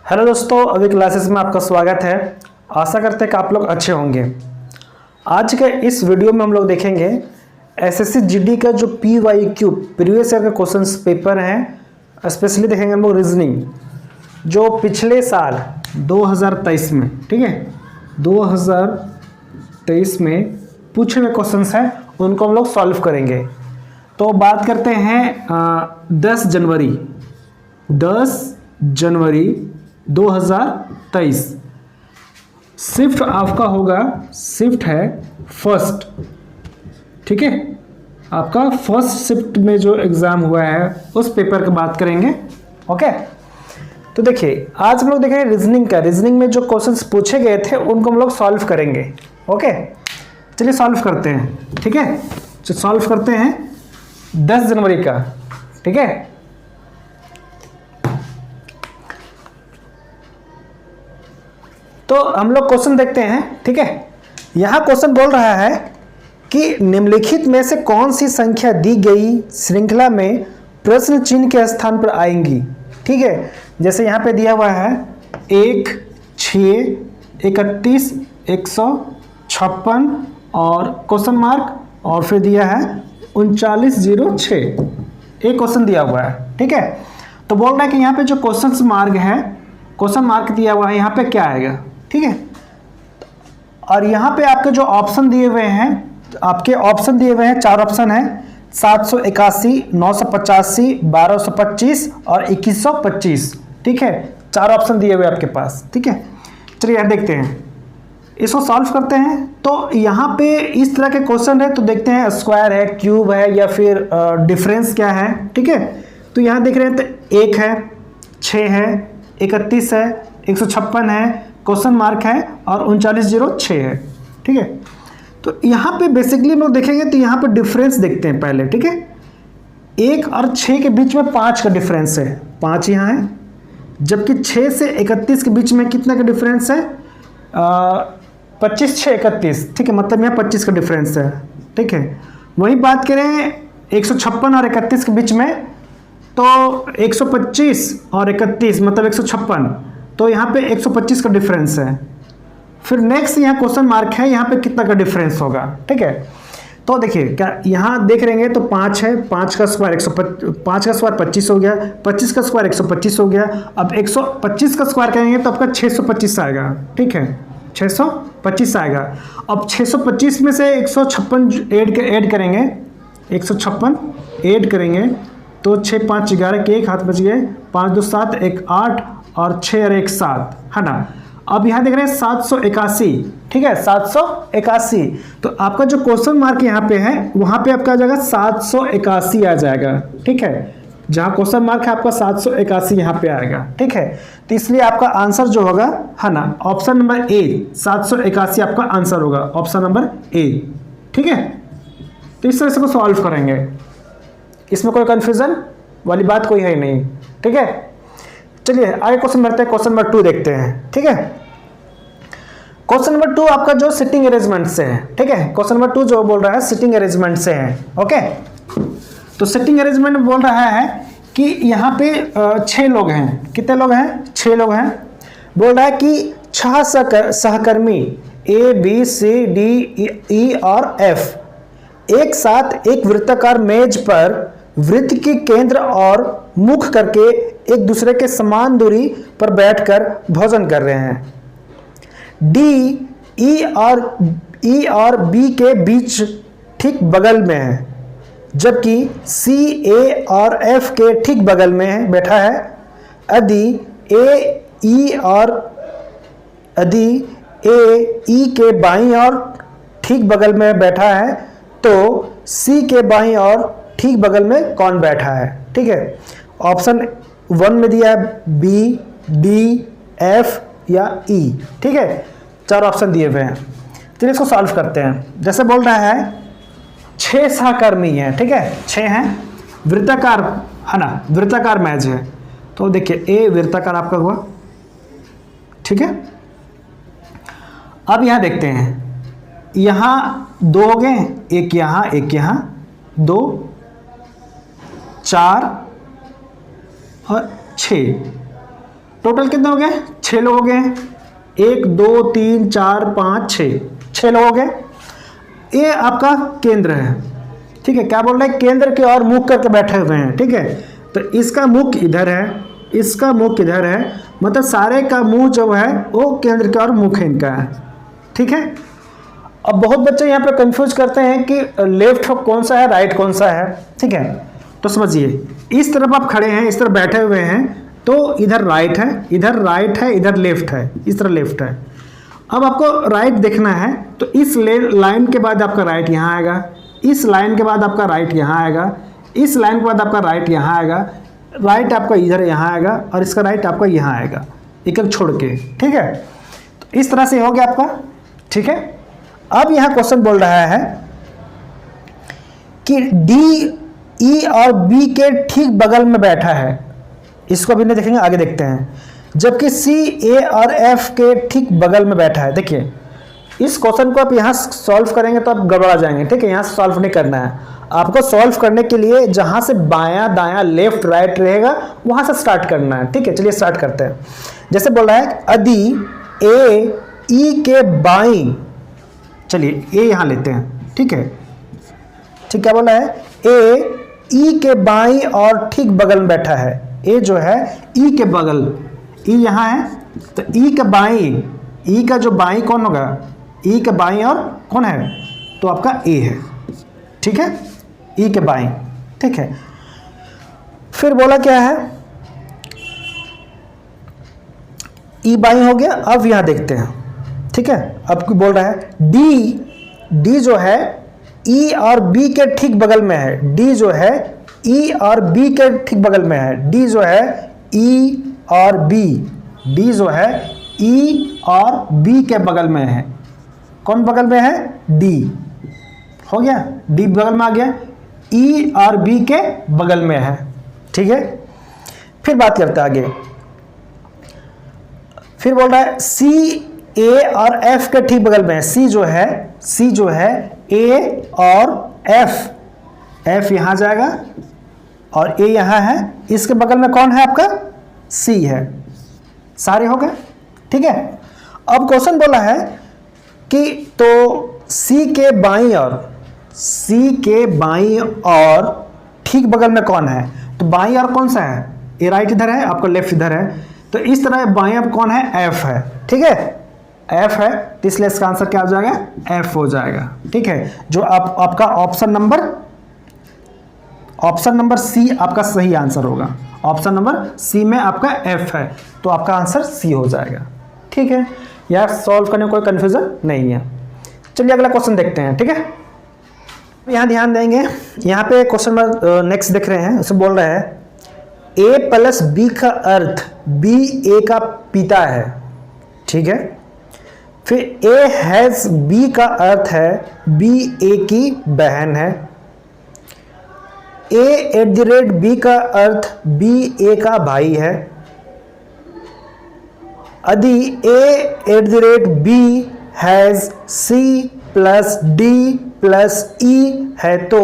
Hello दोस्तों, अभी classes में आपका स्वागत है। आशा करते हैं कि आप लोग अच्छे होंगे। आज के इस वीडियो में हम लोग देखेंगे एसएससी जीडी का जो PYQ प्रीवियस ईयर का क्वेश्चंस पेपर हैं। स्पेशली देखेंगे हम लोग रीजनिंग जो पिछले साल 2023 में, ठीक है, 2023 में पूछे हुए क्वेश्चंस हैं, उनको हम लोग सॉल्व करेंगे। तो बात करते हैं 10 जनवरी 2023। शिफ्ट आपका होगा, शिफ्ट है फर्स्ट, ठीक है। आपका फर्स्ट शिफ्ट में जो एग्जाम हुआ है उस पेपर की बात करेंगे। ओके, तो देखिए आज हम लोग देखेंगे रीजनिंग का। रीजनिंग में जो क्वेश्चंस पूछे गए थे उनको हम लोग सॉल्व करेंगे। ओके, चलिए सॉल्व करते हैं, ठीक है। तो सॉल्व करते हैं 10 जनवरी का, ठीक है। तो हम लोग क्वेश्चन देखते हैं, ठीक है। यहां क्वेश्चन बोल रहा है कि निम्नलिखित में से कौन सी संख्या दी गई श्रृंखला में प्रश्न चिन्ह के स्थान पर आएंगी, ठीक है। जैसे यहां पे दिया हुआ है 1, 6, 31, 156 और क्वेश्चन मार्क, और फिर दिया है 3906। एक क्वेश्चन दिया हुआ है, ठीक है। तो बोल रहा है कि यहाँ पे जो क्वेश्चन मार्क है, क्वेश्चन मार्क दिया हुआ है, यहाँ पे क्या आएगा, ठीक है। और यहाँ पे आपके जो ऑप्शन दिए हुए हैं, आपके ऑप्शन दिए हुए हैं, 4 ऑप्शन है, 781, 985, 1225 और 2125, ठीक है। 4 ऑप्शन दिए हुए आपके पास, ठीक है। चलिए यहाँ देखते हैं, इसको सॉल्व करते हैं। तो यहाँ पे इस तरह के क्वेश्चन है, तो देखते हैं स्क्वायर है, क्यूब है, या फिर डिफरेंस क्या है, ठीक है। तो यहाँ देख रहे हैं तो 1 है, 6 है, 31 है, 156 है, क्वेश्चन मार्क है और 3906 है, ठीक है। तो यहाँ पे बेसिकली हम लोग देखेंगे तो यहाँ पे डिफरेंस देखते हैं पहले, ठीक है। 1 और 6 के बीच में 5 का डिफरेंस है, 5 यहाँ है। जबकि 6 से 31 के बीच में कितना का डिफरेंस है, 25, 6, 31, ठीक है। मतलब यहाँ 25 का डिफरेंस है, ठीक है। वही बात करें 156 और 31 के बीच में, तो 125 और 31 मतलब 156, तो यहाँ पे 125 का डिफरेंस है। फिर नेक्स्ट यहाँ क्वेश्चन मार्क है, यहाँ पे कितना का डिफरेंस होगा, ठीक है। तो देखिए क्या यहाँ देख रहेंगे तो 5 है, 5 का स्क्वायर 5 का स्क्वायर 25 हो गया, 25 का स्क्वायर 125 हो गया। अब 125 का स्क्वायर करेंगे तो आपका 625 आएगा, ठीक है, 625 आएगा। अब 625 में से 156 ऐड करेंगे, 156 ऐड करेंगे तो 6, 5, 11 के 1 हाथ बच गए, 5, 2, 7, 1, 8 और 6 और 1, 7, है ना। अब यहाँ देख रहे हैं 781, ठीक है, 781। तो आपका जो क्वेश्चन मार्क यहाँ पे है वहाँ पे आपका आ जाएगा 781 आ जाएगा, ठीक है। जहाँ क्वेश्चन मार्क है आपका 781 यहाँ पे आएगा, ठीक है। तो इसलिए आपका आंसर जो होगा, है ना, ऑप्शन नंबर ए, 781 आपका आंसर होगा, ऑप्शन नंबर ए, ठीक है। तो इस तरह से को सॉल्व करेंगे, इसमें कोई कंफ्यूजन वाली बात कोई है नहीं, ठीक है। चलिए आगे क्वेश्चन बढ़ते हैं, क्वेश्चन नंबर 2 देखते हैं, ठीक है। क्वेश्चन नंबर 2 आपका जो सिटिंग अरेंजमेंट से है, ठीक है। क्वेश्चन नंबर 2 जो बोल रहा है सिटिंग अरेंजमेंट से है, ओके। तो सिटिंग अरेंजमेंट में बोल रहा है कि यहाँ पे 6 लोग हैं। कितने लोग हैं? 6 लोग हैं। बोल रहा है कि 6 सहकर्मी ABCDE और F एक साथ एक वृत्ताकार मेज पर वृत्त के केंद्र और मुख करके एक दूसरे के समान दूरी पर बैठकर भोजन कर रहे हैं। D, E और B के बीच ठीक बगल में है, जबकि C, A और F के ठीक बगल में बैठा है। यदि A, E के बाईं ओर ठीक बगल में बैठा है तो C के बाईं ओर ठीक बगल में कौन बैठा है, ठीक है। ऑप्शन 1 में दिया है B, D, F या E, ठीक है। 4 ऑप्शन दिए हुए हैं। चलिए इसको सॉल्व करते हैं। जैसे बोल रहा है 6 सहकर्मी हैं, ठीक है, 6 हैं, वृत्ताकार, है ना, वृत्ताकार मेज है। तो देखिए A वृत्ताकार आपका हुआ, ठीक है। अब यहाँ देखते हैं, यहाँ 2 हो गए, एक यहाँ, एक यहाँ, 2, 4 और 6। टोटल कितने हो गए? 6 लोग हो गए हैं। 1 2 3 4 5 6 लोग हो गए। ये आपका केंद्र है, ठीक है। क्या बोल रहा है? केंद्र की ओर मुख करके बैठे हुए हैं, ठीक है। तो इसका मुख इधर है, इसका मुख इधर है, मतलब सारे का मुंह जो है वो केंद्र की ओर मुख इनका है, ठीक है। अब बहुत बच्चे यहाँ पे कंफ्यूज करते हैं कि लेफ्ट कौन सा है, राइट कौन सा है, ठीक है। तो समझिए, इस तरफ आप खड़े हैं, इस तरफ बैठे हुए हैं, तो इधर राइट है, इधर राइट है, इधर लेफ्ट है, इस तरह लेफ्ट है। अब आपको राइट देखना है, तो इस लाइन के बाद आपका राइट यहाँ आएगा, इस लाइन के बाद आपका राइट यहाँ आएगा, इस लाइन के बाद आपका राइट यहाँ आएगा, राइट आपका इधर यहाँ आएगा, और इसका राइट आपका यहाँ आएगा, एक एक छोड़ के, ठीक है। तो इस तरह से हो गया आपका, ठीक है। अब यहाँ क्वेश्चन बोल रहा है कि डी, ई और बी के ठीक बगल में बैठा है। इसको अभी नहीं देखेंगे, आगे देखते हैं। जबकि सी, ए और एफ के ठीक बगल में बैठा है। देखिए, इस क्वेश्चन को आप यहाँ सॉल्व करेंगे तो आप गड़बड़ा जाएंगे, ठीक है। यहाँ सॉल्व नहीं करना है आपको। सॉल्व करने के लिए जहाँ से बायां दायां लेफ्ट राइट रहेगा वहाँ से स्टार्ट करना है, ठीक है। चलिए स्टार्ट करते हैं। जैसे बोल रहा है यदि ए ई के बाईं, चलिए ए यहाँ लेते हैं, ठीक है। ठीक, क्या बोला है? ए ई के बाईं और ठीक बगल में बैठा है। ए जो है ई के बगल, ई यहाँ है, तो ई के बाईं, ई का जो बाईं कौन होगा? ई के बाईं और कौन है? तो आपका ए है, ठीक है। ई के बाईं, ठीक है। फिर बोला क्या है? ई बाईं हो गया। अब यहाँ देखते हैं, ठीक है। अब बोल रहा है डी, डी जो है ई और बी के ठीक बगल में है। डी जो है ई और बी के ठीक बगल में है। डी जो है ई और बी, डी जो है ई और बी के बगल में है। कौन बगल में है? डी। हो गया, डी बगल में आ गया, ई और बी के बगल में है, ठीक है। फिर बात करते हैं आगे। फिर बोल रहा है सी, ए और एफ के ठीक बगल में है। सी जो है ए और एफ, एफ यहां जाएगा और ए यहां है। इसके बगल में कौन है आपका? सी है। सारे हो गए, ठीक है। अब क्वेश्चन बोला है कि तो सी के बाईं और ठीक बगल में कौन है? तो बाईं और कौन सा है? ए राइट इधर है, आपका लेफ्ट इधर है, तो इस तरह बाईं अब कौन है? एफ है, ठीक है। एफ है, तो इसलिए इसका आंसर क्या हो जाएगा? एफ हो जाएगा, ठीक है। जो आपका ऑप्शन नंबर सी आपका सही आंसर होगा। ऑप्शन नंबर सी में आपका एफ है, तो आपका आंसर सी हो जाएगा, ठीक है। यार सॉल्व करने में कोई कंफ्यूजन नहीं है। चलिए अगला क्वेश्चन देखते हैं, ठीक है। यहाँ ध्यान देंगे, यहाँ पे क्वेश्चन नंबर नेक्स्ट देख रहे हैं। उसमें बोल रहा है ए प्लस बी का अर्थ बी ए का पिता है, ठीक है। फिर ए हैज बी का अर्थ है बी ए की बहन है। A at the rate B का अर्थ बी ए का भाई है। यदि A at the rate B has C plus D plus E है तो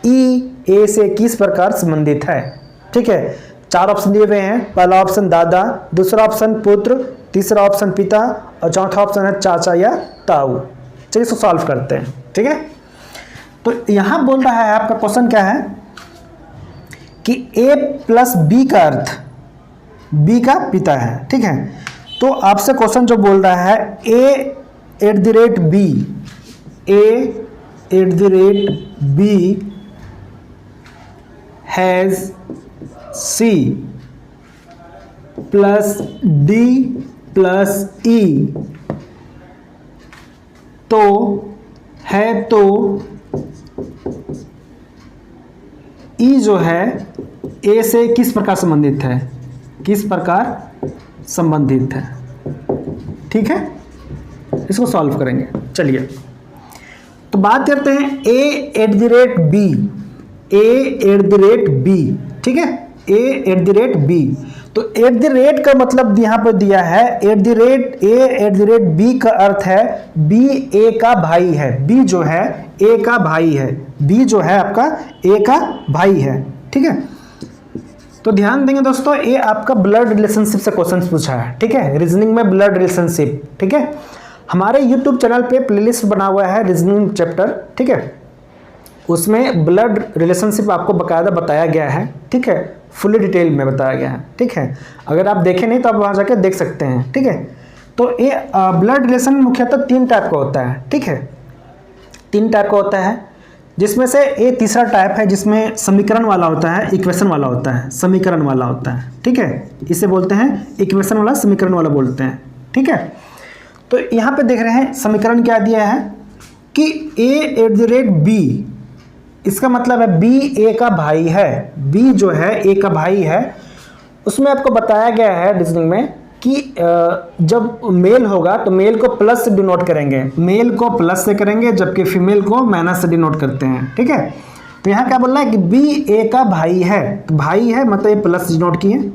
ई ए से किस प्रकार संबंधित है, ठीक है। 4 ऑप्शन दिए हुए हैं। पहला ऑप्शन दादा, दूसरा ऑप्शन पुत्र, तीसरा ऑप्शन पिता और चौथा ऑप्शन है चाचा या ताऊ। चलिए इसको सॉल्व करते हैं, ठीक है। तो यहां बोल रहा है आपका क्वेश्चन क्या है कि ए प्लस बी का अर्थ बी का पिता है, ठीक है। तो आपसे क्वेश्चन जो बोल रहा है A at the rate B, A at the rate B has C plus D plus E तो है, तो ई जो है ए से किस प्रकार संबंधित है? किस प्रकार संबंधित है, ठीक है। इसको सॉल्व करेंगे। चलिए तो बात करते हैं A at the rate B, A at the rate B, ठीक है। A at the rate B, तो एट द रेट का मतलब यहां पर दिया है at the rate, A at the rate B का अर्थ है बी ए का भाई है। बी जो है ए का भाई है, बी जो है आपका ए का भाई है, ठीक है। तो ध्यान देंगे दोस्तों, ये आपका ब्लड रिलेशनशिप से क्वेश्चन पूछा है, ठीक है, रीजनिंग में ब्लड रिलेशनशिप, ठीक है। हमारे यूट्यूब चैनल पे प्लेलिस्ट बना हुआ है रीजनिंग चैप्टर, ठीक है, उसमें ब्लड रिलेशनशिप आपको बाकायदा बताया गया है, ठीक है, फुली डिटेल में बताया गया है, ठीक है। अगर आप देखें नहीं तो आप वहाँ जाकर देख सकते हैं, ठीक है। तो ये ब्लड रिलेशन मुख्यतः 3 टाइप का होता है, ठीक है, 3 टाइप का होता है, जिसमें से ये तीसरा टाइप है जिसमें समीकरण वाला होता है, इक्वेशन वाला होता है, समीकरण वाला होता है, ठीक है, इसे बोलते हैं इक्वेशन वाला, समीकरण वाला बोलते हैं, ठीक है। तो यहाँ पे देख रहे हैं समीकरण क्या दिया है कि a@b, इसका मतलब है b a का भाई है, b जो है a का भाई है। उसमें आपको बताया गया है रीजनिंग में कि जब मेल होगा तो मेल को प्लस से डिनोट करेंगे, मेल को प्लस से करेंगे, जबकि फीमेल को माइनस से डिनोट करते हैं, ठीक है। तो यहाँ क्या बोल रहा है कि b a का भाई है, तो भाई है मतलब ये प्लस डिनोट किए,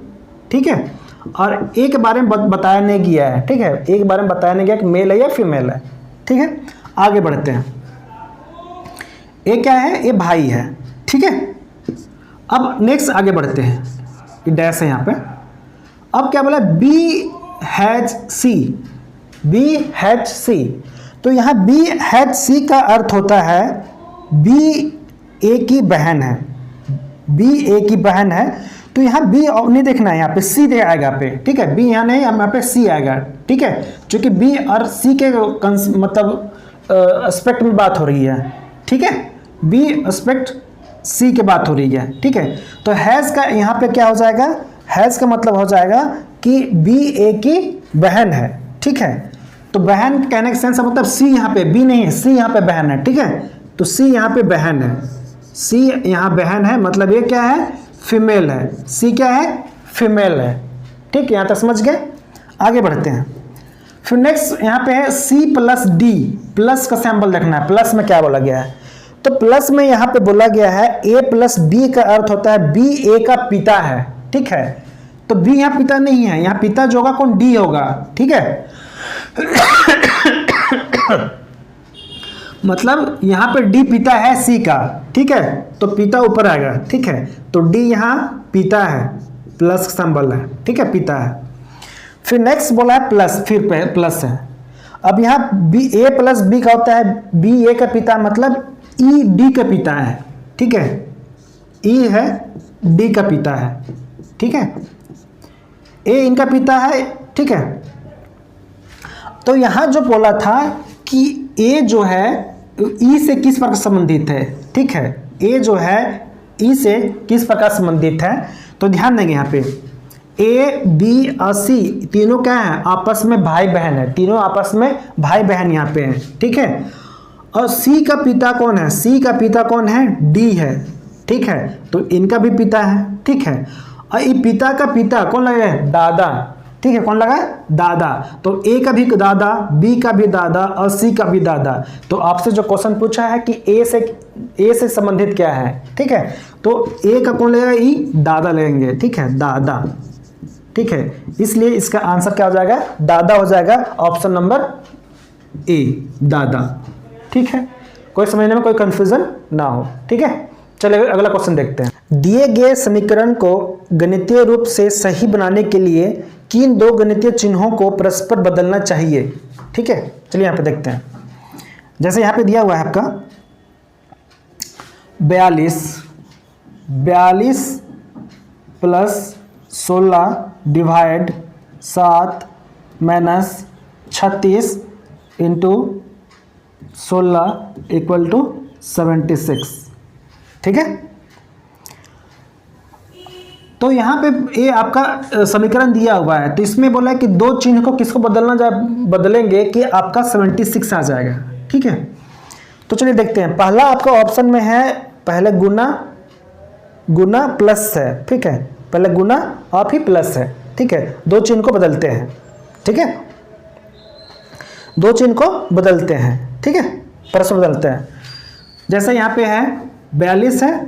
ठीक है। और a के बारे में बताया नहीं गया है, ठीक है, a के बारे में बताया नहीं गया कि मेल है या फीमेल है, ठीक है। आगे बढ़ते हैं, ये क्या है, ये भाई है, ठीक है। अब नेक्स्ट आगे बढ़ते हैं, ये डैश है यहाँ पे। अब क्या बोला, BHC, तो यहाँ BHC का अर्थ होता है B A की बहन है, B A की बहन है। तो यहाँ B नहीं देखना है, यहाँ पे C दे आएगा पे, ठीक है, B यहाँ नहीं, यहाँ पे C आएगा, ठीक है, क्योंकि B और C के मतलब एस्पेक्ट में बात हो रही है, ठीक है, B एस्पेक्ट C के बात हो रही है, ठीक है। तो हैज़ का यहाँ पे क्या हो जाएगा, हैज़ का मतलब हो जाएगा कि B A की बहन है, ठीक है। तो बहन कहने का सेंस मतलब C यहाँ पे, B नहीं है, C यहाँ पे बहन है, ठीक है। तो C यहाँ पे बहन है, C यहाँ बहन है, मतलब ये क्या है, फीमेल है, C क्या है, फीमेल है, ठीक है। यहाँ तक समझ गए। आगे बढ़ते हैं, फिर नेक्स्ट यहाँ पे है C+D, प्लस का सैंपल देखना है, प्लस में क्या बोला गया है। तो प्लस में यहाँ पे बोला गया है A+B का अर्थ होता है B A का पिता है, ठीक है। तो B यहाँ पिता नहीं है, यहाँ पिता जो होगा कौन, D होगा, ठीक है। मतलब यहाँ पे D पिता है C का, ठीक है, तो पिता ऊपर आएगा, ठीक है। तो D यहाँ पिता है, प्लस सिंबल है, ठीक है, पिता है। फिर नेक्स्ट बोला है प्लस, फिर प्लस है। अब यहाँ A+B का होता है B A का पिता, मतलब E D का पिता है, ठीक है, E है D का पिता है, ठीक है, A इनका पिता है, ठीक है। तो यहाँ जो बोला था कि A जो है E से किस प्रकार संबंधित है, ठीक है, A जो है E से किस प्रकार संबंधित है, तो ध्यान देंगे यहाँ पे A B और C तीनों क्या है, आपस में भाई बहन है, तीनों आपस में भाई बहन यहाँ पे हैं, ठीक है। और C का पिता कौन है, C का पिता कौन है, D है, ठीक है, तो इनका भी पिता है, ठीक है। और ये पिता का पिता कौन लगा है, दादा, ठीक है, कौन लगा है, दादा। तो A का भी दादा, B का भी दादा और C का भी दादा। तो आपसे जो क्वेश्चन पूछा है कि A से संबंधित क्या है, ठीक है, तो A का कौन लगेगा, E दादा लेंगे, ठीक है, दादा, ठीक है। इसलिए इसका आंसर क्या हो जाएगा, दादा हो जाएगा, ऑप्शन नंबर A, दादा, ठीक है। कोई समझने में कोई कंफ्यूजन ना हो, ठीक है। चलिए अगला क्वेश्चन देखते हैं। दिए गए समीकरण को गणितीय रूप से सही बनाने के लिए किन 2 गणितीय चिन्हों को परस्पर बदलना चाहिए, ठीक है। चलिए यहाँ पे देखते हैं, जैसे यहाँ पे दिया हुआ है आपका 42 plus 16 divide 7 minus 36 into 16 equal to 76, ठीक है। तो यहाँ पे ये आपका समीकरण दिया हुआ है, तो इसमें बोला है कि 2 चिन्ह को किसको बदलेंगे कि आपका 76 आ जाएगा, ठीक है। तो चलिए देखते हैं, पहला आपका ऑप्शन में है, पहले गुना प्लस है, ठीक है, पहले गुना और फिर प्लस है, ठीक है। 2 चिन्ह को बदलते हैं, ठीक है, 2 चिन्ह को बदलते हैं, ठीक है, परस्पर बदलते हैं। जैसे यहाँ पे है 42 है,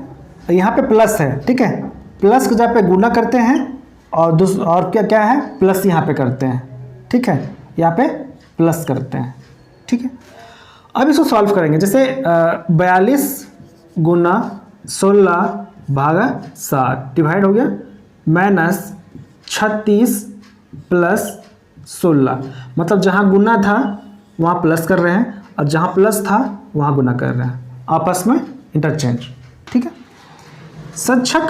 यहाँ पे प्लस है, ठीक है, प्लस की जगह पे गुना करते हैं और क्या है, प्लस यहाँ पे करते हैं, ठीक है, यहाँ पे प्लस करते हैं, ठीक है। अब इसको सॉल्व करेंगे, जैसे 42 गुना 16 भागा 7 डिवाइड हो गया माइनस 36 प्लस 16, मतलब जहाँ गुना था वहाँ प्लस कर रहे हैं और जहाँ प्लस था वहाँ गुना कर रहे हैं, आपस में इंटरचेंज। ठीक है, सच्छक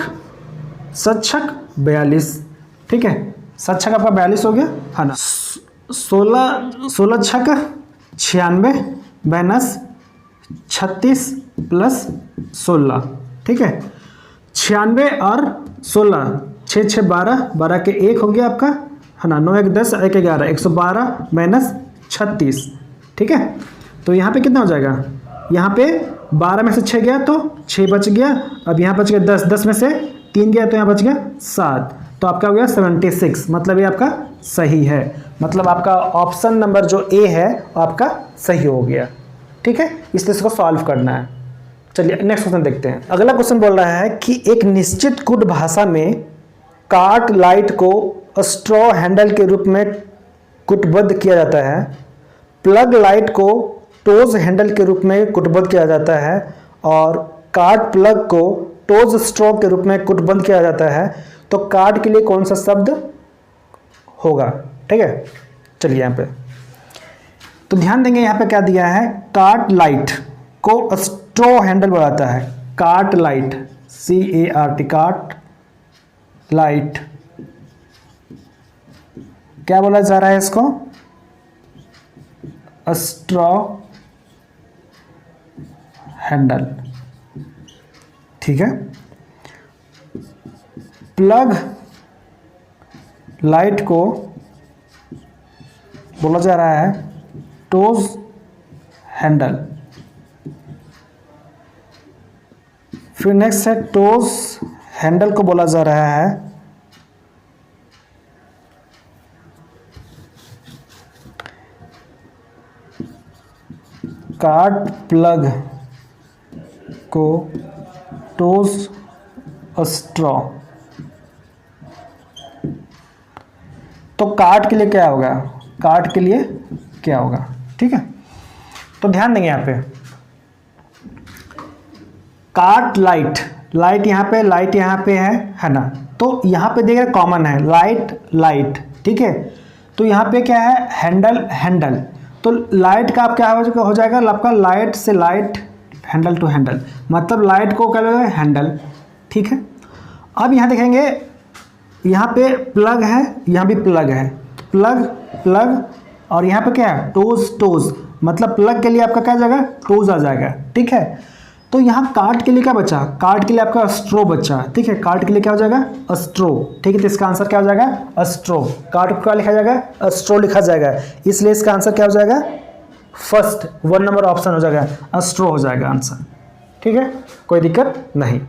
42, ठीक है, सच्छक आपका 42 हो गया है ना। 16 छक 96 माइनस 36 प्लस 16, ठीक है, 96 और 16, 6 6 12, 12 के 1 हो गया आपका है ना, 9 1 10, 1 11, 112 माइनस 36, ठीक है। तो यहाँ पे कितना हो जाएगा, यहाँ पे 12 में से 6 गया तो 6 बच गया, अब यहाँ बच गया 10, 10 में से 3 गया तो यहाँ बच गया 7, तो आपका हो गया 76, मतलब ये आपका सही है, मतलब आपका ऑप्शन नंबर जो ए है आपका सही हो गया। ठीक है, इसलिए इसको सॉल्व करना है। चलिए नेक्स्ट क्वेश्चन देखते हैं। अगला क्वेश्चन बोल रहा है कि एक निश्चित कुट भाषा में कार्ट लाइट को स्ट्रॉ हैंडल के रूप में कुटबद्ध किया जाता है, प्लग लाइट को टोज हैंडल के रूप में कुटबद्ध किया जाता है और कार्ट प्लग को टोज स्ट्रॉ के रूप में कुटबद्ध किया जाता है, तो कार्ट के लिए कौन सा शब्द होगा। ठीक है, चलिए यहाँ पे तो ध्यान देंगे, यहाँ पे क्या दिया है, कार्ट लाइट को स्ट्रॉ हैंडल बोलाता है, cart light CART, cart light क्या बोला जा रहा है इसको, स्ट्रॉ हैंडल। ठीक है, प्लग लाइट को बोला जा रहा है टोज हैंडल। फिर नेक्स्ट है टोज हैंडल को बोला जा रहा है कार्ट प्लग को टोज स्ट्रॉ। तो कार्ट के लिए क्या होगा, कार्ट के लिए क्या होगा। ठीक है, तो ध्यान देंगे यहाँ पे कार्ट लाइट, लाइट यहाँ पे, लाइट यहाँ पे है ना, तो यहाँ पे देख रहे कॉमन है लाइट लाइट। ठीक है, तो यहाँ पे क्या है, हैंडल हैंडल, तो लाइट का आप क्या हो जाएगा, आपका लाइट से लाइट, हैंडल टू हैंडल, मतलब लाइट को क्या लगेगा, हैंडल। ठीक है, अब यहाँ देखेंगे, यहाँ पे प्लग है, यहाँ भी प्लग है, प्लग प्लग, और यहाँ पे क्या है, टोज टोज, मतलब प्लग के लिए आपका क्या आ जाएगा, टोज आ जाएगा। ठीक है, तो यहाँ कार्ट के लिए क्या बचा, कार्ट के लिए आपका स्ट्रो बचा। ठीक है, कार्ट के लिए क्या हो जाएगा, स्ट्रो। ठीक है, तो इसका आंसर क्या हो जाएगा, स्ट्रो। कार्ट को क्या लिखा जाएगा, स्ट्रो लिखा जाएगा, इसलिए इसका आंसर क्या हो जाएगा, फर्स्ट 1 नंबर ऑप्शन हो जाएगा, स्ट्रो हो जाएगा आंसर। ठीक है, कोई दिक्कत नहीं।